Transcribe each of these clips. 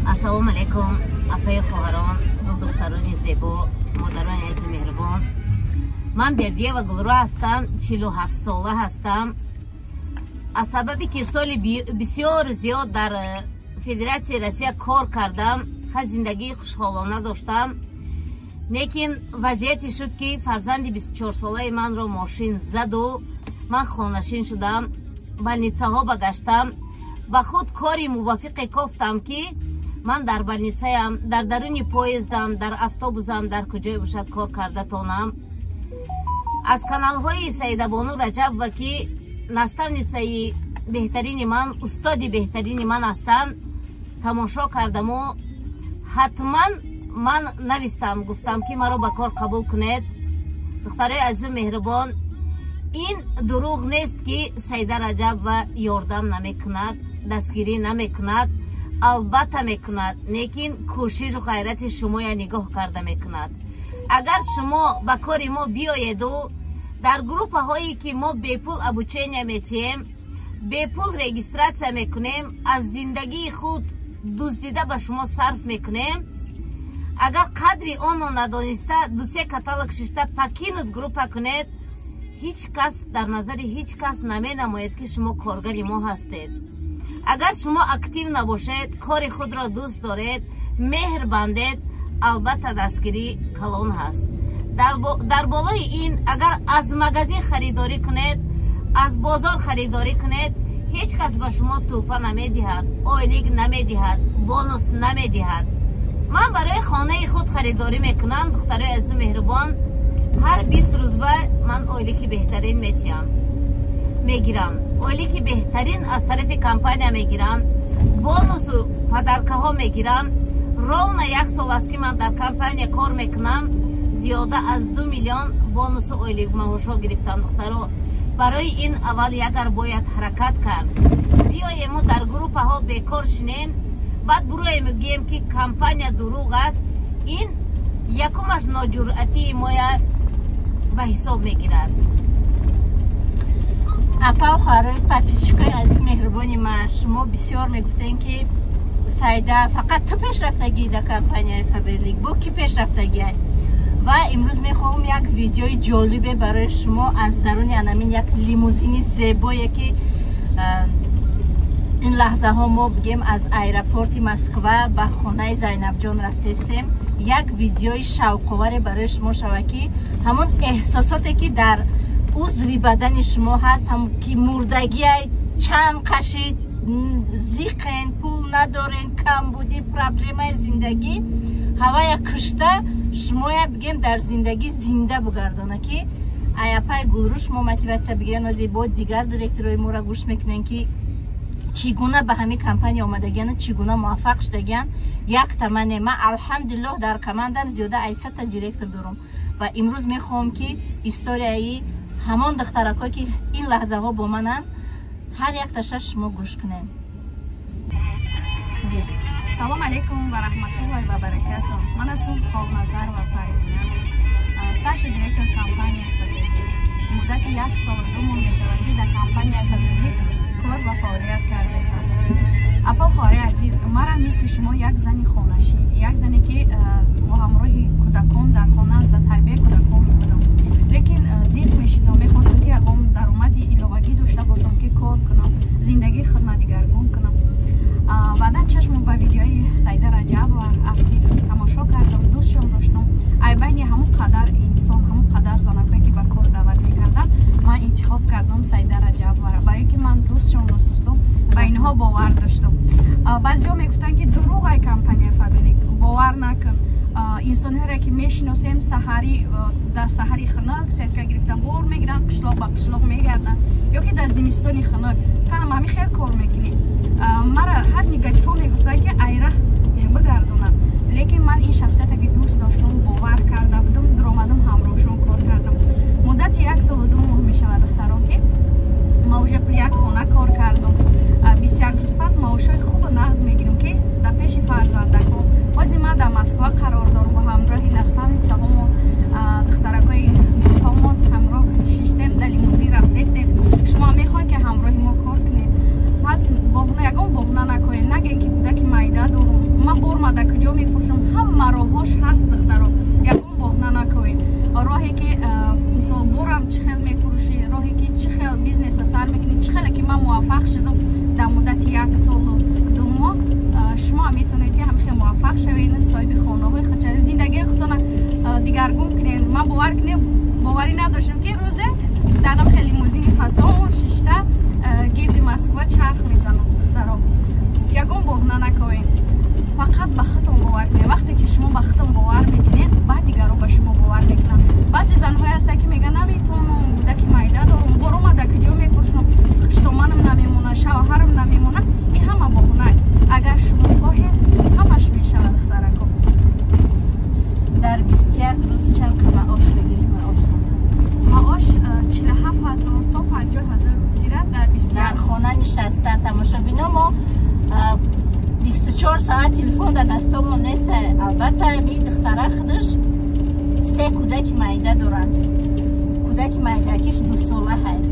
السلام علیکم افای خواهران و دختران زیبا مادران عزیز مهربان. من بردیه و گلرو هستم، 47 ساله هستم. از سببی که سال بسیار زیاد در فدراسیون روسیه کار کردم، خیلی زندگی خوشحالانه داشتم. لیکن وضعیتی شد که فرزند 24 ساله من رو ماشین زد و من خانشین شدم. بلنیچه ها بگشتم، با خود کاری موافق گفتم که من در بلنیچه هم، در درون پویزدم، در اتوبوسم، در کجای باشد کار کرده تانم. از کانال های سیده بانو رجب و که نستمنیچه بهترین من، استادی بهترین من هستند، تماشا کردم و حتما من نویستم، گفتم که مرا به کار قبول کنید. دخترای عزیز مهربان، این دروغ نیست که سیده رجب و یاردم نمیکند، دستگیری نمیکند، البته میکند، لیکن کوشش و غیرت شما یا نگاه کرده میکند. اگر شما به کار ما بیایید و در گروپ هایی که ما بیپول ابوچینی میتیم، بیپول رجیستراسیون میکنیم، از زندگی خود دزدیده به شما صرف میکنیم، اگر قدری آنو ندانسته دوسیه کتالوگ ششته پکینود گروپ کنید، هیچ کس در نظر هیچ کس نمی نماید که شما کارگر ما هستید. اگر شما اکتیو نباشید، کار خود را دوست دارید، مهر بندید، البته دستگیری کلان هست. در بالای این، اگر از مغازه خریداری کنید، از بازار خریداری کنید، هیچ کس به شما توفه نمی دهد، آیلیگ نمی دهد، بونوس نمی دهد. من برای خانه خود خریداری میکنم. دخترای عزیز مهربان، هر 20 روز من آیلیکی بهترین میگیرم. آیلیکی بهترین از طرف کمپانی میگیرم، بونوس و پدرکه ها میگیرم. رون 1 سال است که من در کمپانی کار میکنم، زیاده از 2 میلیون بونوس و آیلیک ماهوشا گرفتم. دخترها، برای این اول اگر باید حرکت کرد، بیاییم ما در گروپ ها بیکار شنیم، بعد برویم میگیم که کمپانی دروغ است. این یکمش ناجرأتی ما به حساب میگیرد. اپا و خواهرای پاپیچکای از مهربانی ما، شما بسیار میگفتین که سایده فقط تو پیش رفتگی در کمپانی فابرلیک، با کی پیش رفتگی؟ و امروز میخوام یک ویدیوی جالبه برای شما از درون انامین، یک لیموزینی زیبایی که این لحظه ها ما بگیم از ایرپورت مسکو به خانه زینب جان رفته استیم. یک ویدیوی شوق‌آور برای شما شوکی، همون احساساتی که در عضو بدن شما هست، هم که مردگی چند قشید، زیقین، پول ندارین، کم بودی، پرابلم زندگی، هوای کشته شما بگیم در زندگی زنده بگردانه که ایپای گلرو شما موتیواسیون بگیرن. از با دیگر دیرکتورای ما را گوش میکنن که چگونه به همین کمپانی آمدگیان، چگونه موفق شدگیان. یک تمنه من الحمدلله در کماندم زیاده 800 تا دیرکتور دارم و امروز میخوام که استوریای همان دخترکایی که این لحظه ها با منن هر یک تاشا شما گوش کنین. سلام علیکم و رحمت الله و برکاته. من هستم خواب نظر و پروینه، استاش دیرکتور کمپانی فابرلیک. مدت 1 سال 2 ماه میشود که در کمپانی فابرلیک کار و فعالیت کرده هستم. اپا خواهر عزیز، مرا مثل شما یک زنی خانشین، یک زنی که با همراه کودکان در خانه در تربیت کودکان میبودم، لیکن زیر میشیدم، میخواستم که اگم درآمدی علاوگی داشته باشم که کار کنم، زندگی خدمتگران کنم. بعدا چشم به ویدیوهای سیده رجب و اکتیو تماشا کردم، دوستشون داشتم. ای بین همون قدر انسان، همون قدر زنکایی که به کار دعوت میکردم، من انتخاب کردم سیده رجب را، برای که من دوستشون داشتم، به اینها باور داشتم. بعضیا میگفتن که دروغ ای کمپانی فابرلیک، باور نکن. انسان ها را که میشناسیم سحری در سحری خنک سیدکا گرفتن بار میگیرن، قشلاق با قشلاق میگردن، یا که در زمستانی خنک تنم همی خیلی کار میکنی. مرا هر نگاتیفو میگفتن که ایره بگردونم، لیکن من این شخصیت که دوست داشتم باور کرده بودم، درآمدم همراهشون کار کردم. مدت 1 سال و 2 ماه میشود دختران که ما وجه پل یک خانه کار کردم. 21 روز پس معاشای خوب نقض میگیرم که در پیش فرزندکم. بازی من در مسکو قرار دارم و همراه نستمنیچه ها و دخترکای گروپامون همراه ششتیم در لیموزین رفتیم. شما میخواین که همراه ما کار کنید، پس یکم بهونه نکنید، نگین که کودک ҳама роҳҳош ҳаст духтаро ягон боҳна накунед роҳе ки мисол борам чӣ хел мефурӯшӣ роҳе ки чӣ хел бизнеса сар мекунӣ чӣ хеле ки ман муваффақ шудам дар муддати 1 солу 2 моҳ шумо метавонед ки ҳамихел муваффақ шавед соҳиби хонаҳои худчари зиндагии худтона дигаргун кунед ман бовар кунед боварӣ надоштам ки рӯзе данам хеле лимузини фасон шишта гирди Москва чарх мезанам духтаро ягон боҳна накунед фақат ба худтон бовар кунед вақте ки шумо ба худтон бовар мекунед баъд дигаро ба шумо бовар мекунанд баъзе занҳое ҳастанд ки мегӯянд наметавонам будаки майда дорам борам дар куҷо мефурӯшам штоманам намемона шавҳарам намемона ин ҳама боҳна агар шумо хоҳед ҳамаш мешавад духтарако дар 21 рӯз чанд маош бигирӣ маош 47,000 то 50,000 русира дар хона нишаста тамошобино мо 24 соат телефон дар дастомон нест албатта ми духтара худаш 3 кӯдаки майда доранд кӯдаки майдакиш 2 сола ҳаст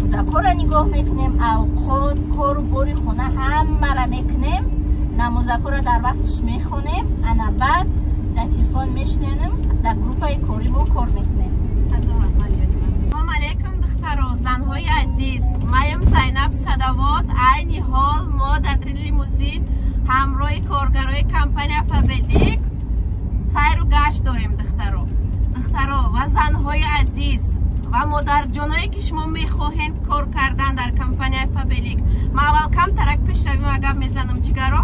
кӯдакора нигоҳ мекунем авқот кору бори хона ҳамара мекунем намозакора дар вақташ мехонем ана баъд дар телефон мешинем дар группаи кори мо кор мекунем Салом алейкум духтаро занҳои азиз маям Зайнаб Садовод айни ҳол мо дар лимузин ҳамроҳи коргарои компания Фабелик сайру гашт дорем духтаро ва занҳои азиз ва модарҷоное ки шумо мехоҳед кор кардан дар компанияи Фабелик ман аввал камтарак пешравим агар мезанам ҷигаро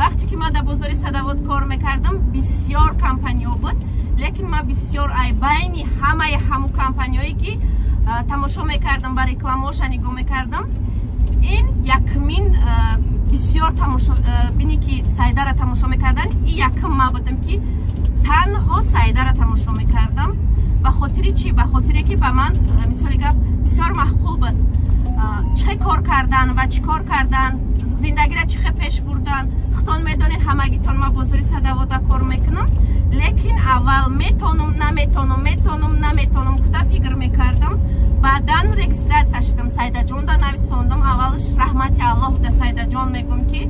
вақте ки ман дар бозори Садовод кор мекардам бисёр компания буд лекин ман бисёр ай байни ҳамаи ҳамун компанияое ки тамошо мекардам ба рекламаоша нигоҳ мекардам ин якмин бисёр бини ки сайдара тамошо мекардан ин якм ман будам ки танҳо сайдара тамошо мекардам ба хотири чӣ ба хотире ки ба ман мисоли гап бисёр маъқул буд чихе кор кардан ва чӣ кор кардан зиндагиро чихе пеш бурдан худтон медонед ҳамагитон ман бозори Садовода кор мекунам лекин аввал метонам гуфта фикр мекардам баъдан регистратсия шудам сайдаҷонда нависондам аввалш раҳмати аллоҳ да сайдаҷон мегӯм ки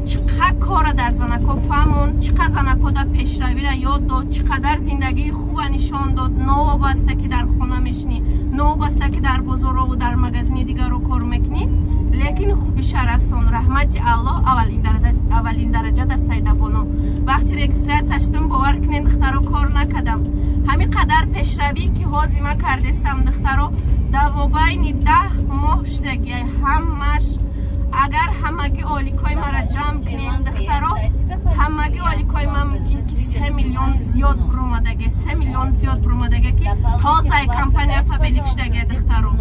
чиқа кора дар занако фаҳмонд чиқа занакода пешравира ёд дод чиқадар зиндагии хуба нишон дод новобаста ки дар хона мешинӣ новобаста ки дар бозорову дар магазини дигаро кор мекунӣ лекин хубиша расон раҳмати аллоҳ аввалин дараҷа да сайдабоно вақти регистратсия шудам бовар кунед духтаро кор накардам ҳамин қадар пешравӣ ки ҳозима кардестам духтаро дар мобайни 10 моҳ шудаги ҳамаш агар ҳамаги оликои мара ҷамъ кунем духтаро ҳамаги оликои ман мумкин ки 3 миллион зиёд буромадаге ки ҳозаи компания Фабелик шудаге духтаро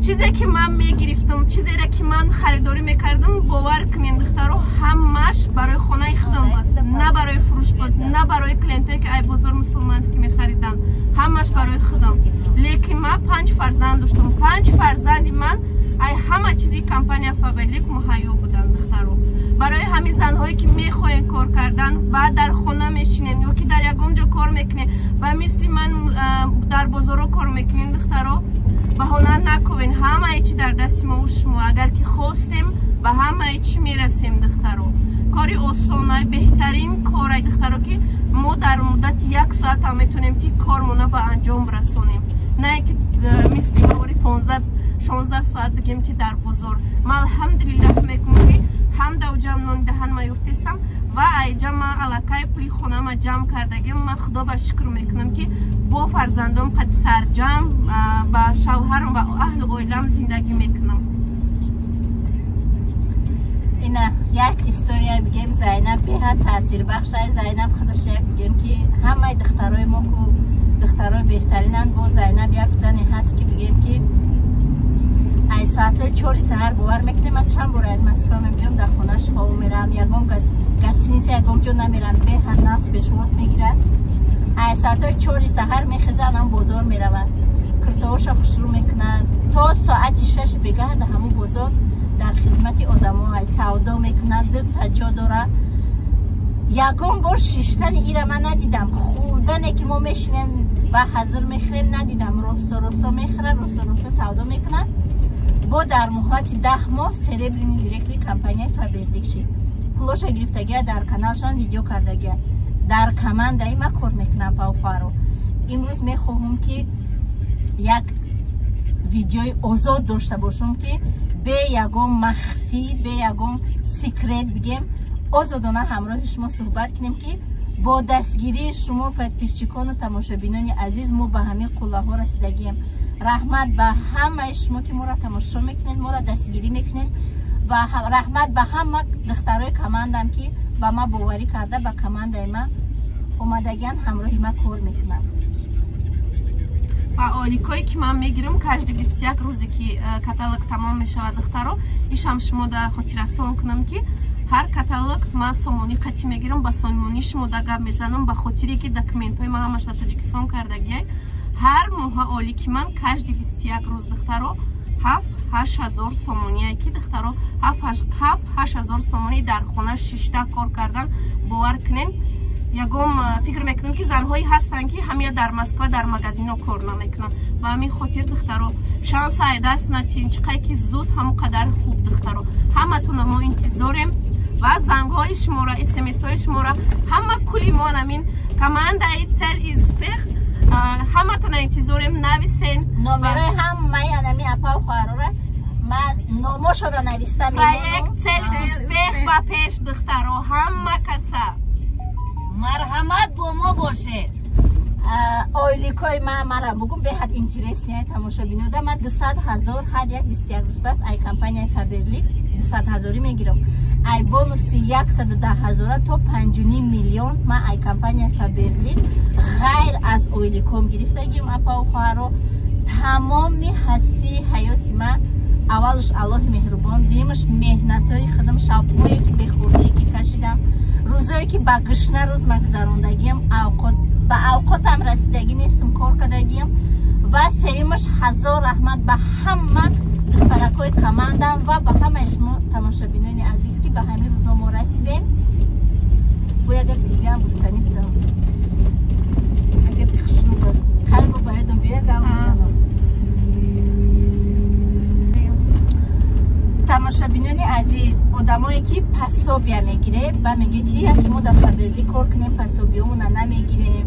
чизе ки ман мегирифтам чизеро ки ман харидорӣ мекардам бовар кунем духтаро ҳамаш барои хонаи худам буд на барои фурӯш буд на барои клиентое ки ай бозор мусулманский мехаридан ҳамаш барои худам лекин ман 5 фарзанд доштам 5 фарзанди ман ай ҳама чизи компания Фабелик муҳайё буданд духтаро барои ҳамин занҳое ки мехоҳед кор кардан баъд дар хона мешинем ё ки дар ягон ҷо кор мекунем ва мисли ман дар бозоро кор мекунем духтаро баҳона накунед ҳамаи чи дар дасти мову шумо агар ки хостем ба ҳамаи чи мерасем духтаро кори осонай беҳтарин корай духтаро ки мо дар муддати 1 соат ҳам метавонем ки кормона ба анҷом расонем на ки мисли мавори 15-16 соат бигем ки дар бозор ман алҳамдулиллаҳ мекунам ки ҳамдау ҷамъ нони даҳанма ёфтестам ва айҷа ман аллакай пули хонама ҷамъ кардагем ман худо ба шукр мекунам ки бо фарзандом қади сарҷамъ ба шавҳарам ва аҳли оилам зиндагӣ мекунам ина як история бигем Зайнаб беҳад таъсирбахша Зайнаб худаш як бигем ки ҳамаи духтарои мо ку духтарои беҳтаринанд бо Зайнаб як зане ҳаст ки бигем ки ай соатҳои 4 саҳар бовар мекунем аз чанд бора як Москва мебиём дар хонаш хову мерам ягон гостиница ягон ҷо намерам беҳад нафс пешвоз мегирад ай соатҳои 4 саҳар мехезад ам бозор меравад киртоошо хушрӯ мекунад то соати 6 бегаҳ дар ҳамун бозор дар хизмати одамо ай савдо мекунад дута ҷо дора ягон бор шиштани ира ман надидам хурдане ки мо мешинем ва ҳазир мехӯрем надидам росто мехӯрад росто савдо мекунад бо дар муҳлати 10 моҳ серебряный директори компанияи Фабелик шид плоша гирифтагия дар каналшон видео кардагия дар командаи ма кор мекунам павфаро. имрӯз мехоҳам ки як видеои озод дошта бошам ки бе ягон махфӣ бе ягон секрет бигем озодона ҳамроҳи шумо суҳбат кунем ки бо дастгирии шумо подписчикону тамошобинони азиз мо ба ҳамин қуллаҳо расидагием. раҳмат ба ҳамаи шумо ки моро тамошо мекунед, моро дастгирӣ мекунед ва раҳмат ба ҳама духтарои командам ки ба ма боварӣ карда ба командаи ма омадагиан ҳамроҳи ма кор мекунам. фаъоликое ки ман мегирам кажди 21 рӯзе ки каталог тамом мешавад духтаро, ишам шумо да хотиррасон кунам ки ҳар каталог ман сомонӣ қатъӣ мегирам, ба сомонӣ шумо да гап мезанам, ба хотире ки документҳои ман ҳамаш да Тоҷикистон кардагиай. ҳар моҳа олики ман кажди 21 рӯз духтаро 7-8 сомоние ки духтаро 7-8 сомонӣ дар хона шишта кор кардан бовар кунен. ягон фикр мекунам ки занҳои ҳастанд ки ҳамия дар Москва дар магазино кор намекунанд. ба ҳамин хотир духтаро шанса ай даст натин чиқай ки зуд ҳамон қадар хуб духтаро. ҳаматона мо интизорем ва зангҳои шумора смсҳои шумора ҳама кули мо намин командаи цел успех ҳаматона интизорем нависен номерои ҳамаи анами апау хоҳарора ман номошода навистам. проект цел успех ба пеш духтаро ҳама каса марҳамат бо мо бошед. ойликои мара бугум беҳад интересния тамошобинода ман 200,000 ҳар як 21 рӯз пас ай компанияи Фаберлик 200,000 мегирам. ай бонуси 110,000 то 5.5 миллион ман ай компанияи Фаберлик ғайр аз ойликом гирифтагим апау хоҳаро. тамоми ҳастии ҳаёти ман аввалш Аллоҳи меҳрубон, дуюмаш меҳнатҳои худам, шабҳое ки бехӯрдие ки кашидам, рӯзое ки ба гишна рӯз ма гузарондагием, ба авқотам расидагӣ нестам кор кардагием. ва сеюмаш ҳазор раҳмат ба ҳама духтаракои командам ва ба ҳамаи шумо тамошобинони азиз ки ба ҳамин рӯзо мо расидем. бо як гап дигам гуфтанӣ будам. Як гапи хушрӯ буд. Қалбу боядам бо як гап бизанам. тамошобинони азиз, одамое ки пособия мегире ба меге ки яки мо дар Фаберлик кор кунем, пособиёмона намегирем.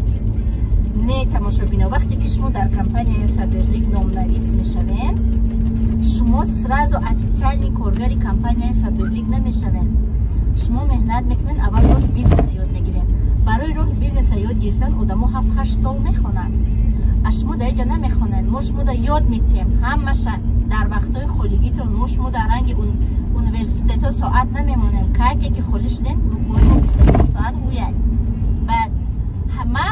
не тамошобино, вақте ки шумо дар компанияи Фаберлик номнавис мешавед, шумо сразу официальни коргари компанияи Фаберлик намешавед. шумо меҳнат мекунед, аввал роҳи бизнеса ёд мегиред. барои роҳи бизнеса ёд гирифтан одамо 7-8 сол мехонанд. шумо да иҷа намехонед, мо шумо да ёд метиҳем. ҳамаша дар вақтҳои холигитон мо шумо дар ранги университетҳо соат намемонем. кайке ки холӣ шудем рӯҳои мо 24 соат ҳуяд. баъд ҳама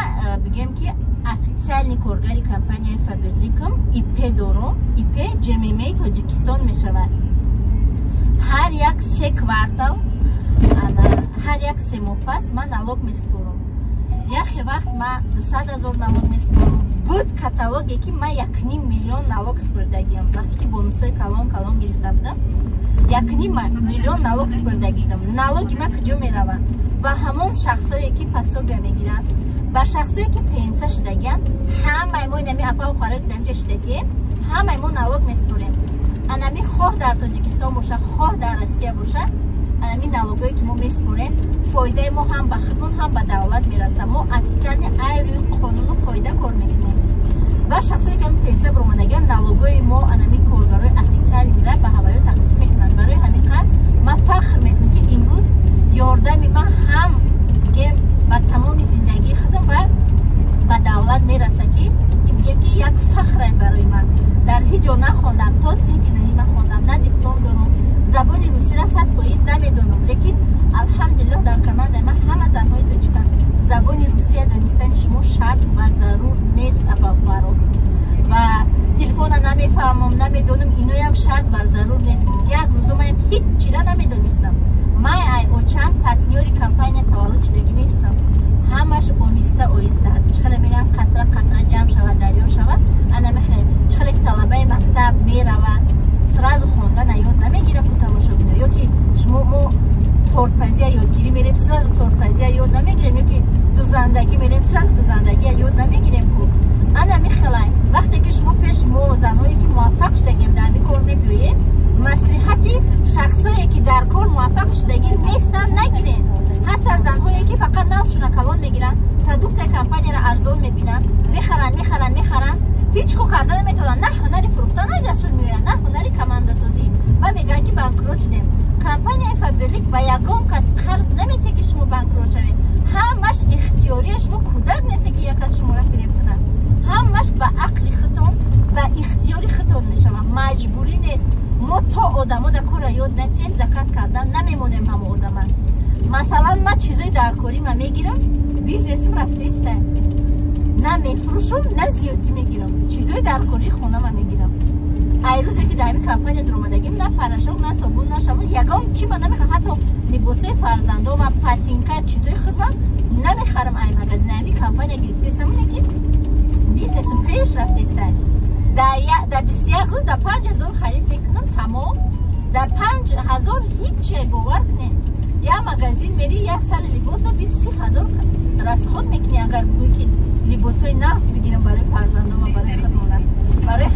бигем ки официальни коргари компанияи Фаберликам ИП дорам. ИП ҷММ Тоҷикистон мешавад. ҳар як 3 квартал, ҳар як 3 моҳ пас ман налог месупорам. яхе вақт ман 200,000 налог месупорам. буд каталоге ки ман 1.5 миллион налог супордагиам. вақте ки бонусҳои калон гирифта будам 1.5 миллион налог супордагидам. налоги ман куҷо меравад? ба ҳамон шахсое ки пособия мегиранд, ба шахсое ки пенсия шудагианд, ҳамаи мо инами апау хоҳаро кидаинҷа шудагием, ҳамаи мо налог месупорем. анами хоҳ дар Тоҷикистон боша, хоҳ дар Россия боша, анами налогое ки мо месупорем, фоидаи мо ҳам ба худмон ҳам ба давлат мераса. мо официални айрӯи қонуну қоида кор мекунем. ва шахсое ки пенсия баромадагианд, налогои мо анами коргарои официал мира ба ҳаваё тақсим мекунанд. барои ҳамин қадр ман фахр мекунам ки имрӯз ёрдами ман ҳам гем ба тамоми зиндагии худам ва ба давлат мераса ки имгем ки як фахрай барои ман. дар ҳеҷ ҷо нахондам, то синфи данима хондам, на диплом дорам, забони русиро 100% намедонам, лекин алҳамдулиллоҳ дар командаи ман ҳама занҳои тоҷиканд. забони русия донистани шумо шарт ва зарур нест абавбаро. ва телефона намефаҳмам, намедонам, иноям шарт ва зарур нест. як рӯзо ман ҳеҷ чира намедонистам. ман ай очам партнёри компания таваллуд шудагӣ нестам. ҳамаш оҳиста оҳиста. чихеле мегӯям қатра қатра ҷамъ шавад, дарё шавад. анамехел чихеле ки талабаи мактаб меравад, сразу хондан ёд намегирад. ку тамошобино ёки шумо мо тортпазия ёдгирӣ мерем, сразу тортпазия ёд намегирем. ёки дузандагӣ мерем, сразу дузандагия ёд намегирем. ку анамехелай вақте ки шумо пеш мо занҳое ки муваффақ шудагем дар ҳамин кор мебиёед, маслиҳати шахсое ки дар кор муваффақ шудагӣ нестан нагирен. ҳастан занҳое ки фақат навшуна калон мегиранд, продуксия компанияро арзон мебинанд, мехаранд. ҳеч ко карда наметавонанд, на ҳунари фурӯхтан дастшон меоянд, на ҳунари командасозӣ ва мегӯянд ки банкрот шудем. Компанияи Фаберлик ба ягон кас қарз наметиҳад ки шумо банкрот шавед. ҳамаш ихтиёрия, шумо кӯдак нестед ки як кас шуморо гирифт кунад. ҳамаш ба ақли худтон, ба ихтиёри худтон мешавад. маҷбурӣ нест. мо то одамо да кора ёд натиҳем, заказ кардан намемонем. ҳама одама масалан ман чизои даркорӣ ма мегирам, бизнесим рафтаиста, на мефурӯшам, на зиёдӣ мегирам. чизои даркории хона ма мегирам. ай рӯзе ки дар ҳамин компания даромадагим, на фарашок, на собун, на шампун, ягон чи ма намехарам. ҳатто либосои фарзандом ва патинка, чизои худам намехарам. ай магазин ҳамин компания гирифтаистам, оне ки бизнесим пеш рафтаиста. дар 21 рӯз дар 5000 харид мекунам, тамом. дар 5000 ҳеҷ чиай бовар кунед. як магазин мери, як сари либос да 20,000 расход мекунӣ. агар бигӯӣ ки либосои нағз бигирам барои фарзандома, барои худмонам, барои